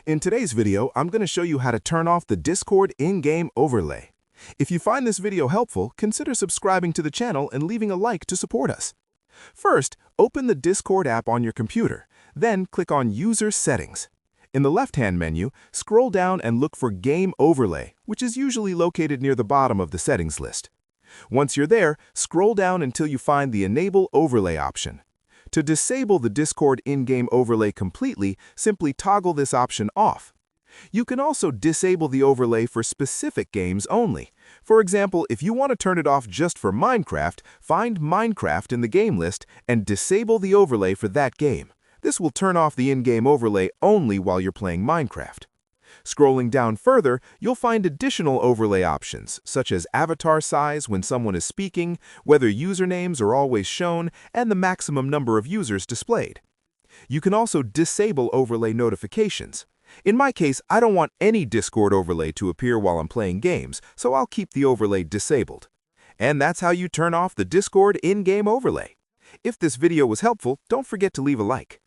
In today's video, I'm going to show you how to turn off the Discord in-game overlay. If you find this video helpful, consider subscribing to the channel and leaving a like to support us. First, open the Discord app on your computer, then click on User Settings. In the left-hand menu, scroll down and look for Game Overlay, which is usually located near the bottom of the settings list. Once you're there, scroll down until you find the Enable Overlay option. To disable the Discord in-game overlay completely, simply toggle this option off. You can also disable the overlay for specific games only. For example, if you want to turn it off just for Minecraft, find Minecraft in the game list and disable the overlay for that game. This will turn off the in-game overlay only while you're playing Minecraft. Scrolling down further, you'll find additional overlay options, such as avatar size when someone is speaking, whether usernames are always shown, and the maximum number of users displayed. You can also disable overlay notifications. In my case, I don't want any Discord overlay to appear while I'm playing games, so I'll keep the overlay disabled. And that's how you turn off the Discord in-game overlay. If this video was helpful, don't forget to leave a like.